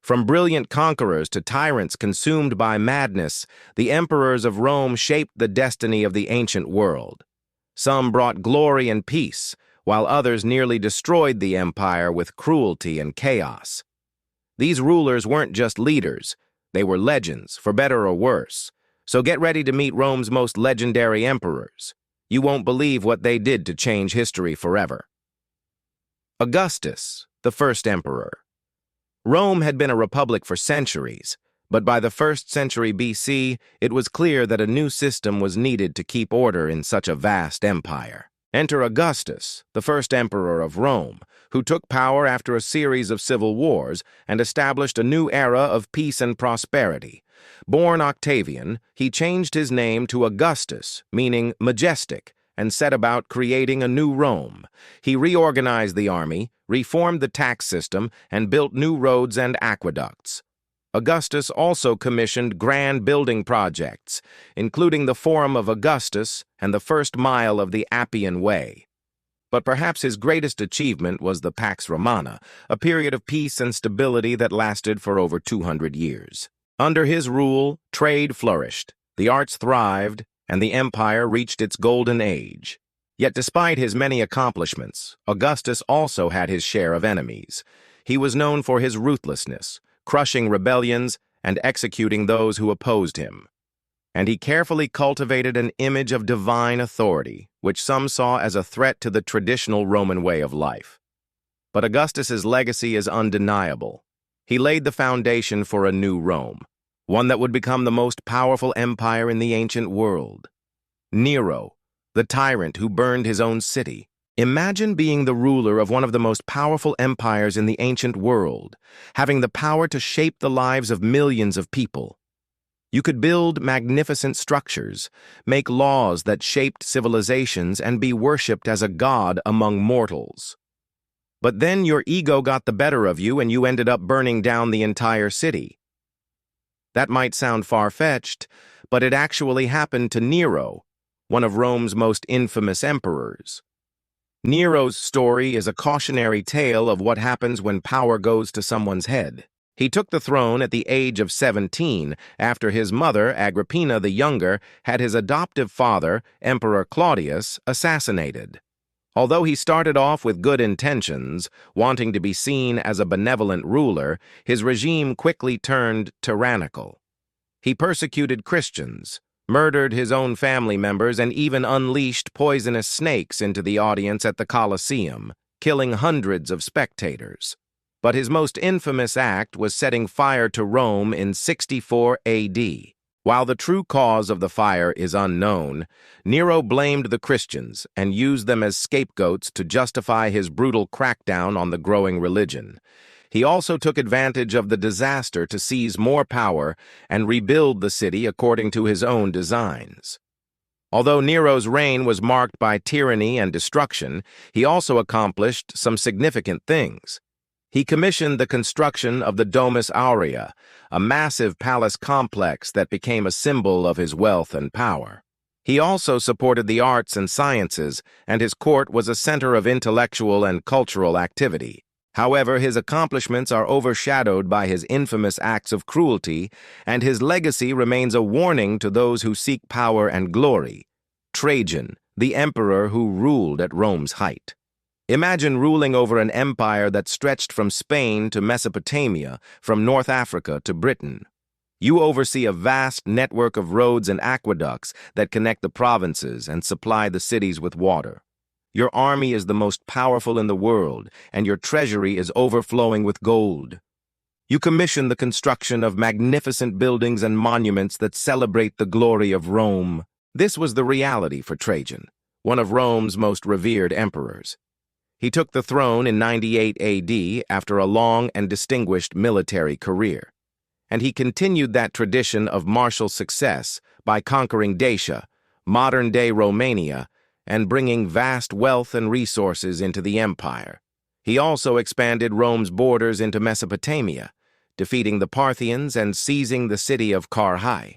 From brilliant conquerors to tyrants consumed by madness, the emperors of Rome shaped the destiny of the ancient world. Some brought glory and peace, while others nearly destroyed the empire with cruelty and chaos. These rulers weren't just leaders, they were legends, for better or worse. So get ready to meet Rome's most legendary emperors. You won't believe what they did to change history forever. Augustus, the first emperor. Rome had been a republic for centuries, but by the 1st century BC, it was clear that a new system was needed to keep order in such a vast empire. Enter Augustus, the first emperor of Rome, who took power after a series of civil wars and established a new era of peace and prosperity. Born Octavian, he changed his name to Augustus, meaning majestic, and set about creating a new Rome. He reorganized the army, reformed the tax system, and built new roads and aqueducts. Augustus also commissioned grand building projects, including the Forum of Augustus and the first mile of the Appian Way. But perhaps his greatest achievement was the Pax Romana, a period of peace and stability that lasted for over 200 years. Under his rule, trade flourished, the arts thrived, and the empire reached its golden age. Yet despite his many accomplishments, Augustus also had his share of enemies. He was known for his ruthlessness, crushing rebellions and executing those who opposed him. And he carefully cultivated an image of divine authority, which some saw as a threat to the traditional Roman way of life. But Augustus's legacy is undeniable. He laid the foundation for a new Rome, one that would become the most powerful empire in the ancient world. Nero, the tyrant who burned his own city. Imagine being the ruler of one of the most powerful empires in the ancient world, having the power to shape the lives of millions of people. You could build magnificent structures, make laws that shaped civilizations, and be worshipped as a god among mortals. But then your ego got the better of you and you ended up burning down the entire city. That might sound far-fetched, but it actually happened to Nero, one of Rome's most infamous emperors. Nero's story is a cautionary tale of what happens when power goes to someone's head. He took the throne at the age of 17 after his mother, Agrippina the Younger, had his adoptive father, Emperor Claudius, assassinated. Although he started off with good intentions, wanting to be seen as a benevolent ruler, his regime quickly turned tyrannical. He persecuted Christians, murdered his own family members, and even unleashed poisonous snakes into the audience at the Colosseum, killing hundreds of spectators. But his most infamous act was setting fire to Rome in 64 AD. While the true cause of the fire is unknown, Nero blamed the Christians and used them as scapegoats to justify his brutal crackdown on the growing religion. He also took advantage of the disaster to seize more power and rebuild the city according to his own designs. Although Nero's reign was marked by tyranny and destruction, he also accomplished some significant things. He commissioned the construction of the Domus Aurea, a massive palace complex that became a symbol of his wealth and power. He also supported the arts and sciences, and his court was a center of intellectual and cultural activity. However, his accomplishments are overshadowed by his infamous acts of cruelty, and his legacy remains a warning to those who seek power and glory. Trajan, the emperor who ruled at Rome's height. Imagine ruling over an empire that stretched from Spain to Mesopotamia, from North Africa to Britain. You oversee a vast network of roads and aqueducts that connect the provinces and supply the cities with water. Your army is the most powerful in the world, and your treasury is overflowing with gold. You commission the construction of magnificent buildings and monuments that celebrate the glory of Rome. This was the reality for Trajan, one of Rome's most revered emperors. He took the throne in 98 AD after a long and distinguished military career. And he continued that tradition of martial success by conquering Dacia, modern-day Romania, and bringing vast wealth and resources into the empire. He also expanded Rome's borders into Mesopotamia, defeating the Parthians and seizing the city of Carrhae.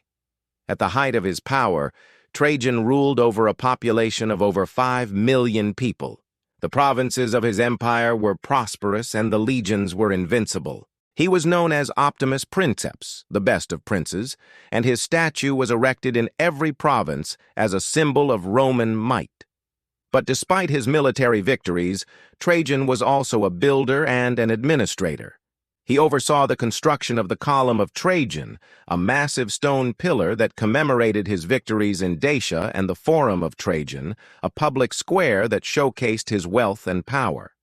At the height of his power, Trajan ruled over a population of over 5 million people. The provinces of his empire were prosperous and the legions were invincible. He was known as Optimus Princeps, the best of princes, and his statue was erected in every province as a symbol of Roman might. But despite his military victories, Trajan was also a builder and an administrator. He oversaw the construction of the Column of Trajan, a massive stone pillar that commemorated his victories in Dacia, and the Forum of Trajan, a public square that showcased his wealth and power.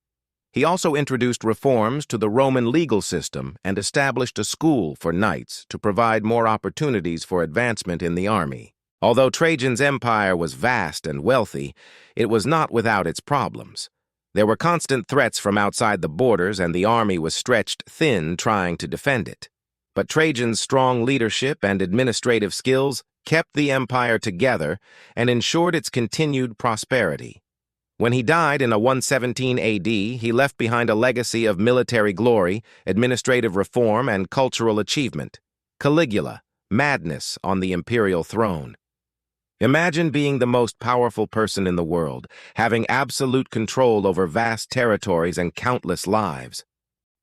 He also introduced reforms to the Roman legal system and established a school for knights to provide more opportunities for advancement in the army. Although Trajan's empire was vast and wealthy, it was not without its problems. There were constant threats from outside the borders, and the army was stretched thin trying to defend it. But Trajan's strong leadership and administrative skills kept the empire together and ensured its continued prosperity. When he died in 117 AD, he left behind a legacy of military glory, administrative reform, and cultural achievement. Caligula, madness on the imperial throne. Imagine being the most powerful person in the world, having absolute control over vast territories and countless lives.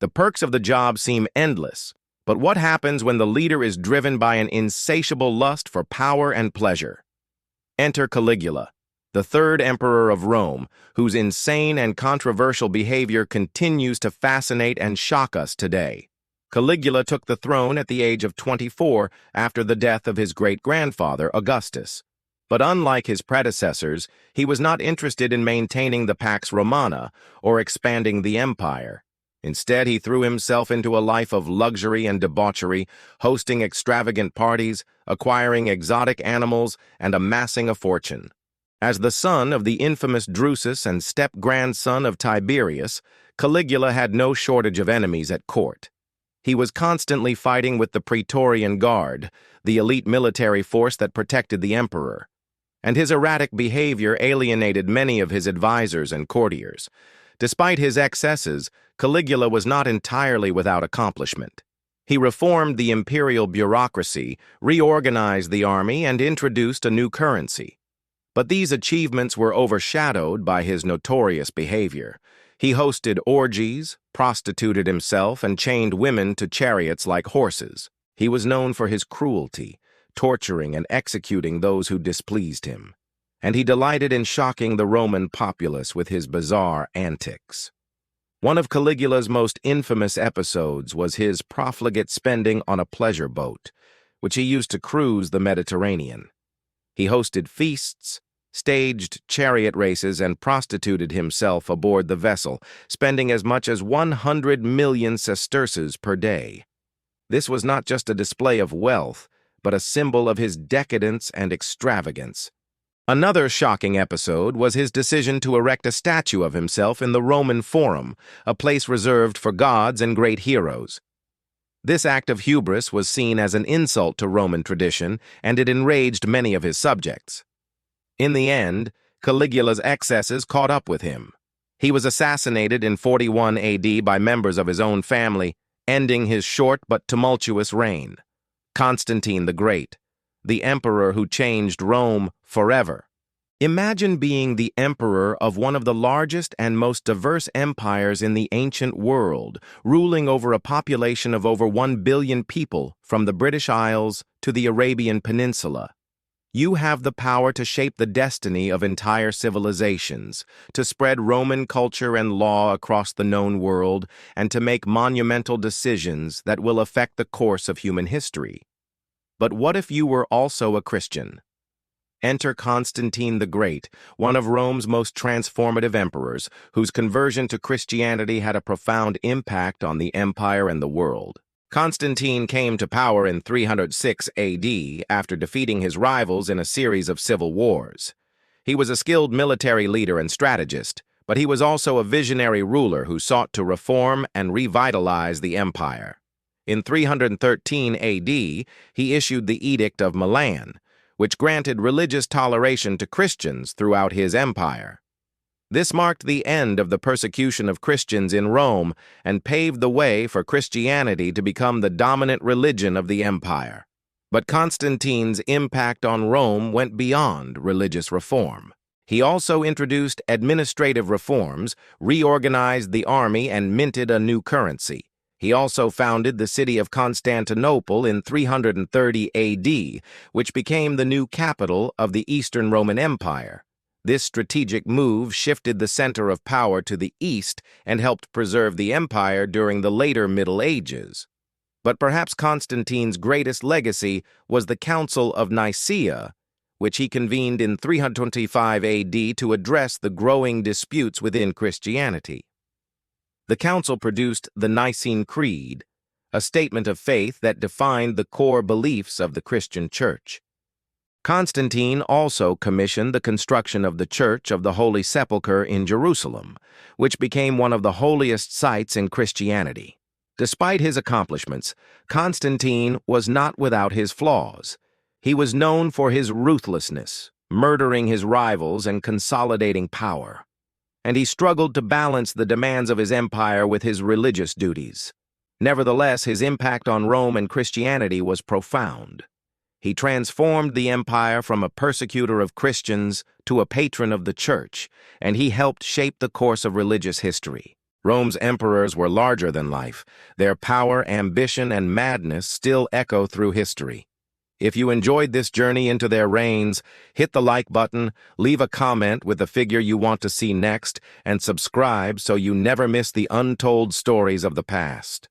The perks of the job seem endless, but what happens when the leader is driven by an insatiable lust for power and pleasure? Enter Caligula, the third emperor of Rome, whose insane and controversial behavior continues to fascinate and shock us today. Caligula took the throne at the age of 24 after the death of his great-grandfather, Augustus. But unlike his predecessors, he was not interested in maintaining the Pax Romana or expanding the empire. Instead, he threw himself into a life of luxury and debauchery, hosting extravagant parties, acquiring exotic animals, and amassing a fortune. As the son of the infamous Drusus and step-grandson of Tiberius, Caligula had no shortage of enemies at court. He was constantly fighting with the Praetorian Guard, the elite military force that protected the emperor. And his erratic behavior alienated many of his advisors and courtiers. Despite his excesses, Caligula was not entirely without accomplishment. He reformed the imperial bureaucracy, reorganized the army, and introduced a new currency. But these achievements were overshadowed by his notorious behavior. He hosted orgies, prostituted himself, and chained women to chariots like horses. He was known for his cruelty, torturing and executing those who displeased him. And he delighted in shocking the Roman populace with his bizarre antics. One of Caligula's most infamous episodes was his profligate spending on a pleasure boat, which he used to cruise the Mediterranean. He hosted feasts, staged chariot races, and prostituted himself aboard the vessel, spending as much as 100 million sesterces per day. This was not just a display of wealth, but a symbol of his decadence and extravagance. Another shocking episode was his decision to erect a statue of himself in the Roman Forum, a place reserved for gods and great heroes. This act of hubris was seen as an insult to Roman tradition, and it enraged many of his subjects. In the end, Caligula's excesses caught up with him. He was assassinated in 41 AD by members of his own family, ending his short but tumultuous reign. Constantine the Great, the emperor who changed Rome forever. Imagine being the emperor of one of the largest and most diverse empires in the ancient world, ruling over a population of over 1 billion people from the British Isles to the Arabian Peninsula. You have the power to shape the destiny of entire civilizations, to spread Roman culture and law across the known world, and to make monumental decisions that will affect the course of human history. But what if you were also a Christian? Enter Constantine the Great, one of Rome's most transformative emperors, whose conversion to Christianity had a profound impact on the empire and the world. Constantine came to power in 306 AD after defeating his rivals in a series of civil wars. He was a skilled military leader and strategist, but he was also a visionary ruler who sought to reform and revitalize the empire. In 313 AD, he issued the Edict of Milan, which granted religious toleration to Christians throughout his empire. This marked the end of the persecution of Christians in Rome and paved the way for Christianity to become the dominant religion of the empire. But Constantine's impact on Rome went beyond religious reform. He also introduced administrative reforms, reorganized the army, and minted a new currency. He also founded the city of Constantinople in 330 AD, which became the new capital of the Eastern Roman Empire. This strategic move shifted the center of power to the east and helped preserve the empire during the later Middle Ages. But perhaps Constantine's greatest legacy was the Council of Nicaea, which he convened in 325 AD to address the growing disputes within Christianity. The council produced the Nicene Creed, a statement of faith that defined the core beliefs of the Christian Church. Constantine also commissioned the construction of the Church of the Holy Sepulchre in Jerusalem, which became one of the holiest sites in Christianity. Despite his accomplishments, Constantine was not without his flaws. He was known for his ruthlessness, murdering his rivals and consolidating power. And he struggled to balance the demands of his empire with his religious duties. Nevertheless, his impact on Rome and Christianity was profound. He transformed the empire from a persecutor of Christians to a patron of the church, and he helped shape the course of religious history. Rome's emperors were larger than life. Their power, ambition, and madness still echo through history. If you enjoyed this journey into their reigns, hit the like button, leave a comment with the figure you want to see next, and subscribe so you never miss the untold stories of the past.